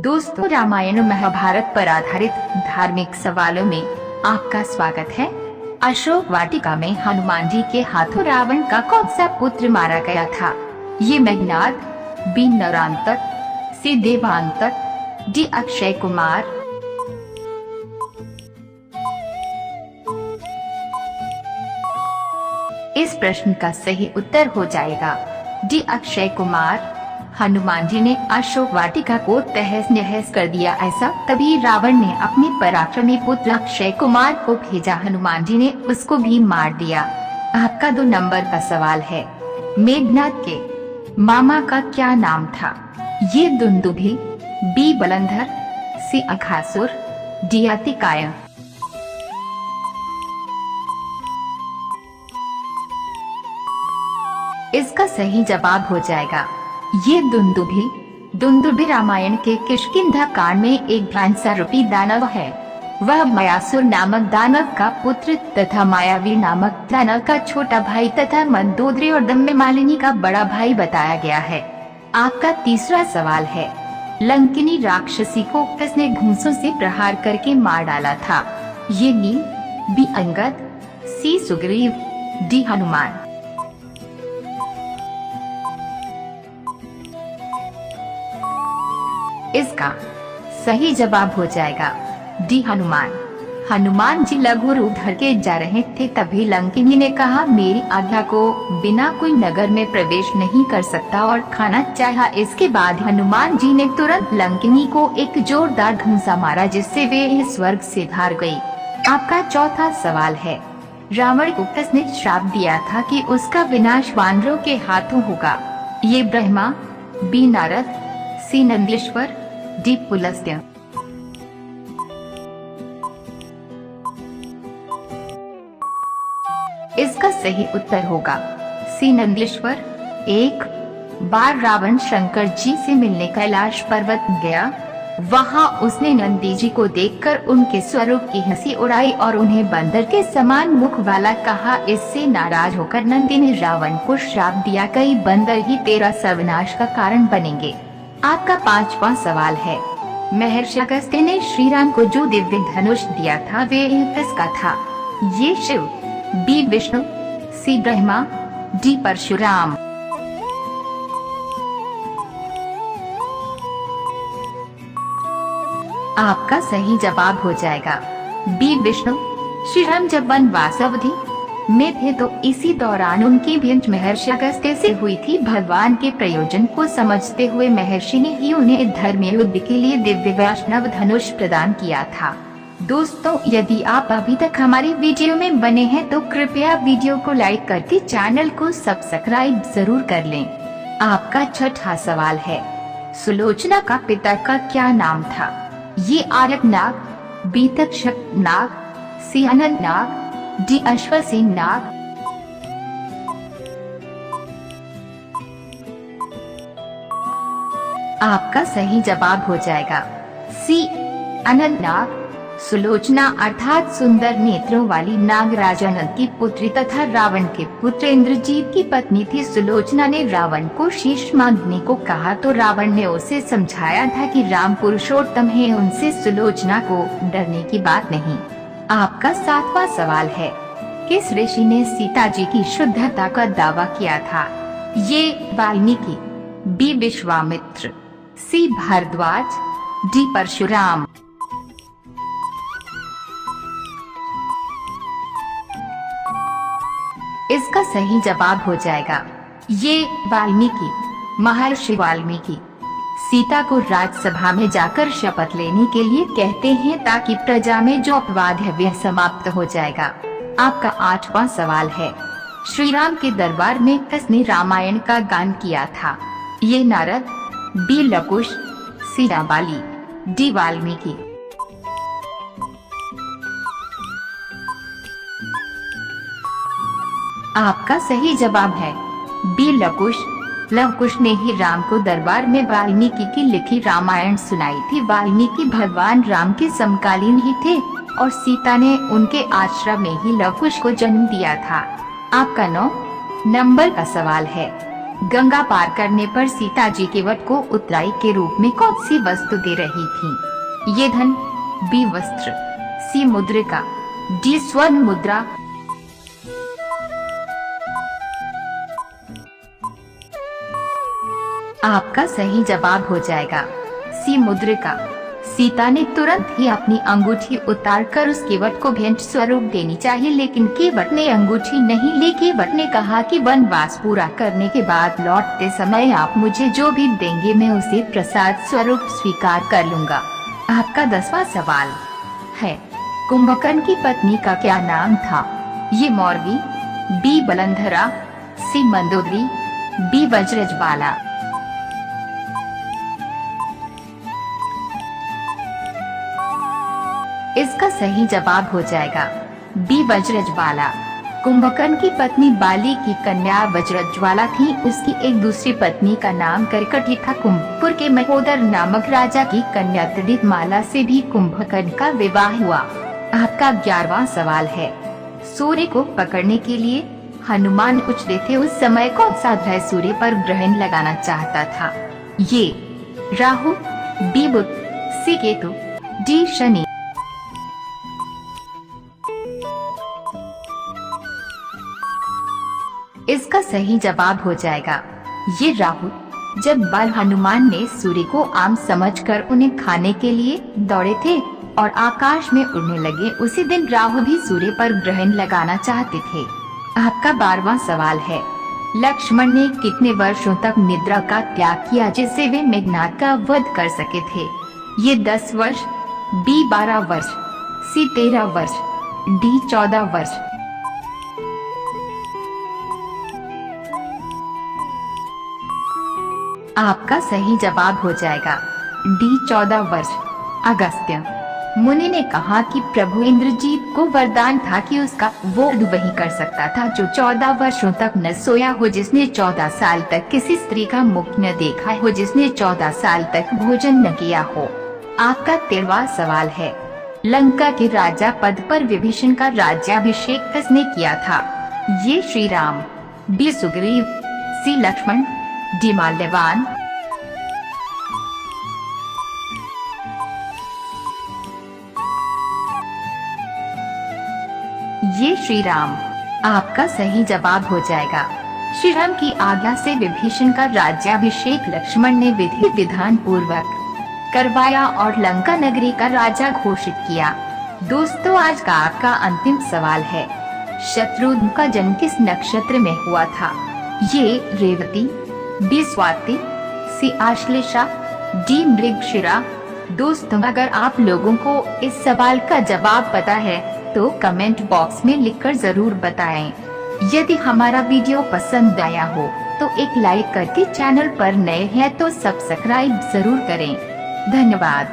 दोस्तों, रामायण महाभारत पर आधारित धार्मिक सवालों में आपका स्वागत है। अशोक वाटिका में हनुमान जी के हाथों रावण का कौन सा पुत्र मारा गया था? ये मेघनाद, बी नरांतक, सी देवांतक, डी अक्षय कुमार। इस प्रश्न का सही उत्तर हो जाएगा डी अक्षय कुमार। हनुमान जी ने अशोक वाटिका को तहस नहस कर दिया, ऐसा तभी रावण ने अपने पराक्रमी पुत्र अक्षय कुमार को भेजा। हनुमान जी ने उसको भी मार दिया। आपका 2 नंबर का सवाल है, मेघनाद के मामा का क्या नाम था? ये दुंदुभि, बी बलंधर, सी अघासुर, डी अतिकाय। इसका सही जवाब हो जाएगा ये दुंदुभि रामायण के किष्किंधा कांड में एक भ्रांसा रूपी दानव है। वह मयासुर नामक दानव का पुत्र तथा मायावी नामक दानव का छोटा भाई तथा मंदोदरी और दम्मे मालिनी का बड़ा भाई बताया गया है। आपका तीसरा सवाल है, लंकिनी राक्षसी को किसने घूंसों से प्रहार करके मार डाला था? ये नील, बी अंगद, सी सुग्रीव, डी हनुमान। इसका सही जवाब हो जाएगा डी हनुमान। हनुमान जी लघु रूप धर के जा रहे थे, तभी लंकिनी ने कहा, मेरी आज्ञा को बिना कोई नगर में प्रवेश नहीं कर सकता और खाना चाहा। इसके बाद हनुमान जी ने तुरंत लंकिनी को एक जोरदार घूंसा मारा, जिससे वे स्वर्ग से भाग गई। आपका चौथा सवाल है, रावण को किसने श्राप दिया था कि उसका विनाश वानरों के हाथों होगा? ये ब्रह्मा, बी नारद, सी नंदीश्वर, डी पुलस्त्य। इसका सही उत्तर होगा सी नंदीश्वर। एक बार रावण शंकर जी से मिलने कैलाश पर्वत गया। वहां उसने नंदी जी को देखकर उनके स्वरूप की हंसी उड़ाई और उन्हें बंदर के समान मुख वाला कहा। इससे नाराज होकर नंदी ने रावण को श्राप दिया, कई बंदर ही तेरा सर्वनाश का कारण बनेंगे। आपका 5वां सवाल है, महर्षि अगस्त्य ने श्री राम को जो दिव्य धनुष दिया था वे किसका था? ये शिव, बी विष्णु, सी ब्रह्मा, डी परशुराम। आपका सही जवाब हो जाएगा बी विष्णु। श्री राम जब वनवास अवधि में थे तो इसी दौरान उनकी भेंट महर्षि अगस्त्य से हुई थी। भगवान के प्रयोजन को समझते हुए महर्षि ने ही उन्हें धर्म युद्ध के लिए दिव्य वैष्णव धनुष प्रदान किया था। दोस्तों, यदि आप अभी तक हमारी वीडियो में बने हैं तो कृपया वीडियो को लाइक करके चैनल को सब्सक्राइब जरूर कर लें। आपका 6वां सवाल है, सुलोचना का पिता का क्या नाम था? ये आर्यनाग, बी तक्षक नाग, सी अनंत नाग, डी अश्वसेन नाग। आपका सही जवाब हो जाएगा सी अनंत नाग। सुलोचना अर्थात सुंदर नेत्रों वाली नाग राजा अनंत की पुत्री तथा रावण के पुत्र इंद्रजीत की पत्नी थी। सुलोचना ने रावण को शीश मांगने को कहा तो रावण ने उसे समझाया था कि राम पुरुषोत्तम है, उनसे सुलोचना को डरने की बात नहीं। आपका 7वां सवाल है, किस ऋषि ने सीता जी की शुद्धता का दावा किया था? ये वाल्मीकि, बी विश्वामित्र, सी भारद्वाज, डी परशुराम। इसका सही जवाब हो जाएगा ये वाल्मीकि। महर्षि वाल्मीकि सीता को राजसभा में जाकर शपथ लेने के लिए कहते हैं ताकि प्रजा में जो अपवाद है वह समाप्त हो जाएगा। आपका 8वां सवाल है, श्री राम के दरबार में किसने रामायण का गान किया था? ये नारद, बी लकुश, सी जाबाली, डी वाल्मीकि। आपका सही जवाब है बी लकुश। लवकुश ने ही राम को दरबार में वाल्मीकि की लिखी रामायण सुनाई थी। वाल्मीकि भगवान राम के समकालीन ही थे और सीता ने उनके आश्रम में ही लवकुश को जन्म दिया था। आपका 9 नंबर का सवाल है, गंगा पार करने पर सीता जी के वट को उत्तराई के रूप में कौन सी वस्तु दे रही थी? ये धन, बी वस्त्र, सी मुद्रिका, डी स्वर्ण मुद्रा। आपका सही जवाब हो जाएगा सी मुद्रिका। सीता ने तुरंत ही अपनी अंगूठी उतारकर उस केवट को भेंट स्वरूप देनी चाहिए, लेकिन केवट ने अंगूठी नहीं ली। केवट ने कहा कि वनवास पूरा करने के बाद लौटते समय आप मुझे जो भी देंगे मैं उसे प्रसाद स्वरूप स्वीकार कर लूंगा। आपका 10वां सवाल है, कुंभकर्ण की पत्नी का क्या नाम था? ये मौरवी, बी बलंधरा, सी मंदोदरी, बी वज्रज्वाला। इसका सही जवाब हो जाएगा बी वज्रज्वाला। कुंभकर्ण की पत्नी बाली की कन्या वज्रज्वाला थी। उसकी एक दूसरी पत्नी का नाम करकटी था। कुंभपुर के महोदर नामक राजा की कन्या त्रिदितमाला से भी कुंभकर्ण का विवाह हुआ। आपका 11वां सवाल है, सूर्य को पकड़ने के लिए हनुमान उछले थे उस समय कौन सा ग्रह सूर्य पर ग्रहण लगाना चाहता था? ये राहु, बी बुध, सी केतु, डी शनि। इसका सही जवाब हो जाएगा ये राहु। जब बाल हनुमान ने सूर्य को आम समझकर उन्हें खाने के लिए दौड़े थे और आकाश में उड़ने लगे, उसी दिन राहु भी सूर्य पर ग्रहण लगाना चाहते थे। आपका 12वां सवाल है, लक्ष्मण ने कितने वर्षों तक निद्रा का त्याग किया जिससे वे मेघनाद का वध कर सके थे? ये 10 वर्ष, बी 12 वर्ष, सी 13 वर्ष, डी 14 वर्ष। आपका सही जवाब हो जाएगा डी 14 वर्ष। अगस्त्य मुनि ने कहा कि प्रभु इंद्रजीत को वरदान था कि उसका वो वही कर सकता था जो 14 वर्षों तक न सोया हो, जिसने 14 साल तक किसी स्त्री का मुख न देखा हो, जिसने 14 साल तक भोजन न किया हो। आपका 13वां सवाल है, लंका के राजा पद पर विभीषण का राज्याभिषेक किसने किया था? ये श्री राम, बी सुग्रीव, सी लक्ष्मण, डी माल्यवान। ये श्री राम। आपका सही जवाब हो जाएगा। श्री राम की आज्ञा से विभीषण का राज्याभिषेक लक्ष्मण ने विधि विधान पूर्वक करवाया और लंका नगरी का राजा घोषित किया। दोस्तों, आज का आपका अंतिम सवाल है, शत्रुघ्न का जन्म किस नक्षत्र में हुआ था? ये रेवती, बी स्वाति, सी आश्लेषा, डी मृगशिरा। दोस्तों, अगर आप लोगों को इस सवाल का जवाब पता है तो कमेंट बॉक्स में लिखकर जरूर बताएं। यदि हमारा वीडियो पसंद आया हो तो एक लाइक करके, चैनल पर नए हैं तो सब्सक्राइब जरूर करें। धन्यवाद।